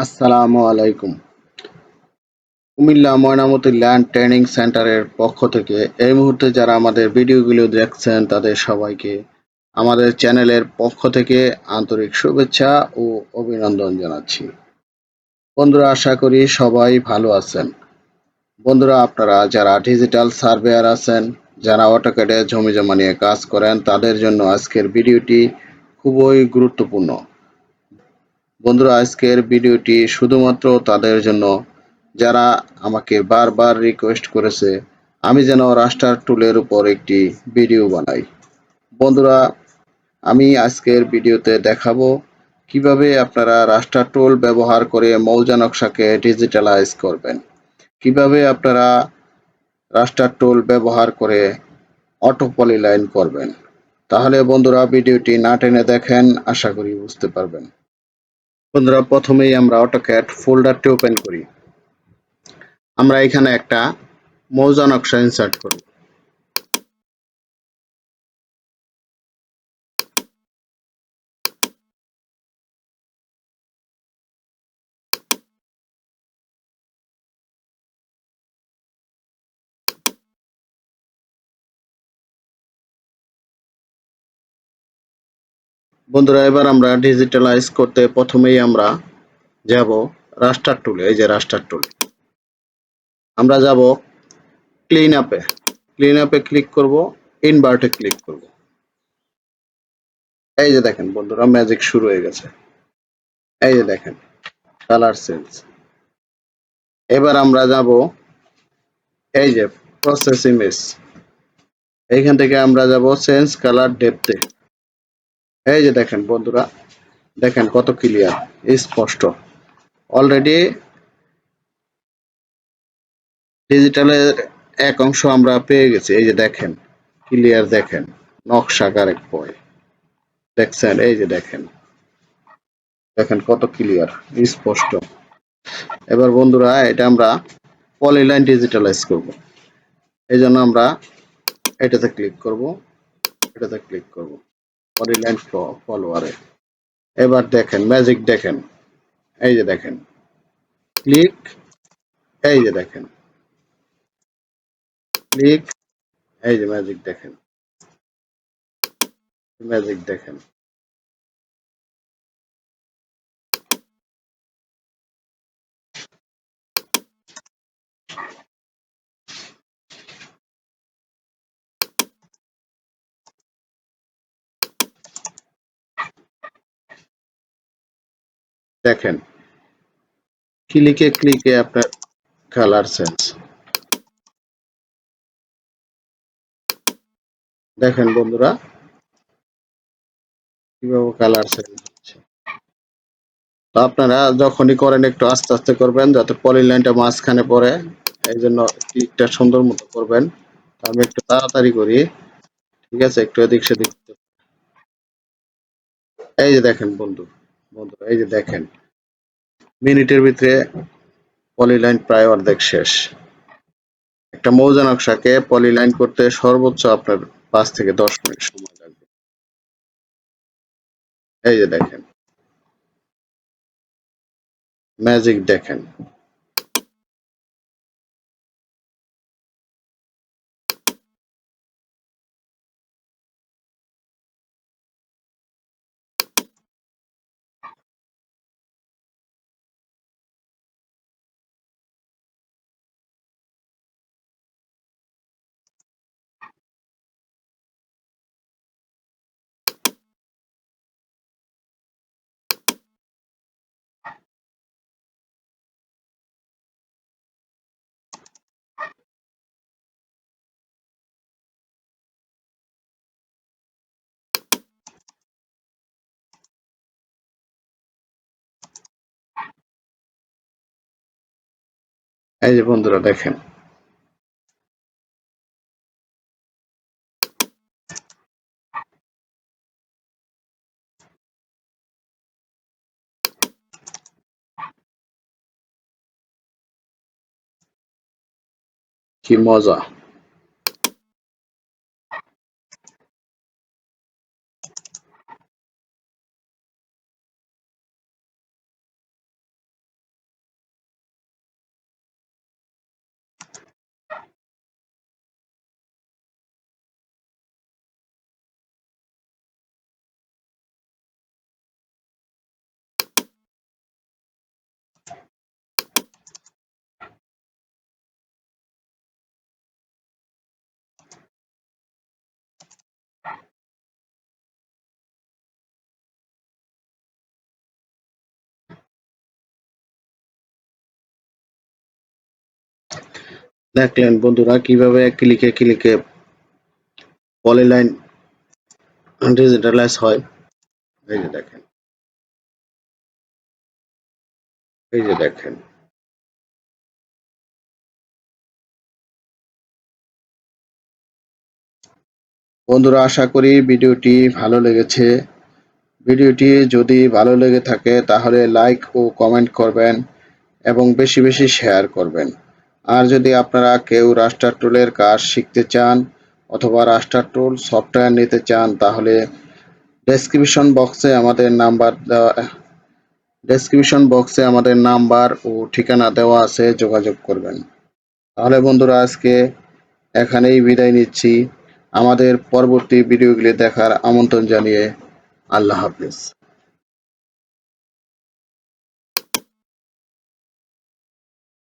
আসসালামু আলাইকুম। Comilla Mainamati land training সেন্টারের পক্ষ থেকে এই মুহূর্তে যারা আমাদের ভিডিওগুলো দেখছেন তাদের সবাইকে আমাদের চ্যানেলের পক্ষ থেকে আন্তরিক শুভেচ্ছা ও অভিনন্দন জানাচ্ছি। বন্ধুরা, আশা করি সবাই ভালো আছেন। বন্ধুরা, আপনারা যারা ডিজিটাল সার্ভেয়ার আছেন, যারা অটোক্যাডে জমি জমা নিয়ে কাজ করেন, তাদের জন্য আজকের ভিডিওটি খুবই গুরুত্বপূর্ণ। বন্ধুরা, আজকের ভিডিওটি শুধুমাত্র তাদের জন্য যারা আমাকে বারবার রিকোয়েস্ট করেছে আমি যেন রাস্টার টুলের উপর একটি ভিডিও বানাই। বন্ধুরা, আমি আজকের ভিডিওতে দেখাবো কিভাবে আপনারা রাস্টার টুল ব্যবহার করে মৌজা নকশাকে ডিজিটালাইজ করবেন, কিভাবে আপনারা রাস্টার টুল ব্যবহার করে অটো পলিলাইন করবেন। তাহলে বন্ধুরা, ভিডিওটি না টেনে দেখেন, আশা করি বুঝতে পারবেন। বন্ধুরা, প্রথমেই আমরা অটোক্যাড ফোল্ডারটি ওপেন করি। আমরা এখানে একটা মৌজা নকশা ইনসার্ট করি। বন্ধুরা, এবার আমরা ডিজিটালাইজ করতে প্রথমেই আমরা যাব রাস্টার টুলে। এই যে রাস্টার টুল, আমরা যাব ক্লিন আপে। ক্লিন আপে ক্লিক করব, ইনভার্টে ক্লিক করব। এই যে দেখেন বন্ধুরা, ম্যাজিক শুরু হয়ে গেছে। এই যে দেখেন কালার চেঞ্জ। এবার আমরা যাব এই যে প্রসেস ইমেজ। এইখান থেকে আমরা যাব চেঞ্জ কালার ডেপথে। এই যে দেখেন বন্ধুরা, দেখেন কত ক্লিয়ার, স্পষ্ট। অলরেডি ডিজিটালের এক অংশ আমরা পেয়ে গেছি। এই যে দেখেন ক্লিয়ার, দেখেন নকশা কারেক্ট পয় দেখছেন। এই যে দেখেন, দেখেন কত ক্লিয়ার, স্পষ্ট। এবার বন্ধুরা, এটা আমরা পলিলাইন ডিজিটালাইজ করব। এই জন্য আমরা এটাতে ক্লিক করব, এটাতে ক্লিক করব, পলিলাইন ফলোয়ারে। এবার দেখেন ম্যাজিক, দেখেন এই যে দেখেন ক্লিক, এই যে দেখেন ক্লিক, এই যে ম্যাজিক দেখেন, ম্যাজিক দেখেন। দেখেন ক্লিকে ক্লিকে আপনার কালার চেঞ্জ। দেখেন বন্ধুরা কিভাবে কালার চেঞ্জ হচ্ছে। তো আপনারা যখনই করেন একটু আস্তে আস্তে করবেন, যাতে পলিলাইনটা মাঝখানে পড়ে। এই জন্য ক্লিকটা সুন্দর মতো করবেন। আমি একটু তাড়াতাড়ি করি, ঠিক আছে, একটু এদিক সেদিক। এই যে দেখেন বন্ধুরা, এই যে দেখেন মিনিটের ভিতরে পলিলাইন প্রায় অর্ধেক শেষ। একটা মৌজা নকশাকে পলিলাইন করতে সর্বোচ্চ আপনার 5 থেকে 10 মিনিট সময় লাগবে। এই যে দেখেন ম্যাজিক, দেখেন। এই যে বন্ধুরা দেখেন, কি মজা। দেখলেন বন্ধুরা কিভাবে ক্লিকে ক্লিকে পলিলাইন ডিজিটালাইজ হয়। এই যে দেখেন, এই যে দেখেন। বন্ধুরা আশা করি ভিডিওটি ভালো লেগেছে। ভিডিওটি যদি ভালো লেগে থাকে তাহলে লাইক ও কমেন্ট করবেন এবং বেশি বেশি শেয়ার করবেন। আর যদি আপনারা কেউ রাস্টার টুলের কাজ শিখতে চান অথবা রাস্টার টুল সফটওয়্যার নিতে চান তাহলে ডেসক্রিপশন বক্সে আমাদের নাম্বার দেওয়া ডেসক্রিপশন বক্সে আমাদের নাম্বার ও ঠিকানা দেওয়া আছে, যোগাযোগ করবেন। তাহলে বন্ধুরা আজকে এখানেই বিদায় নিচ্ছি। আমাদের পরবর্তী ভিডিওগুলি দেখার আমন্ত্রণ জানিয়ে আল্লাহ হাফেজ।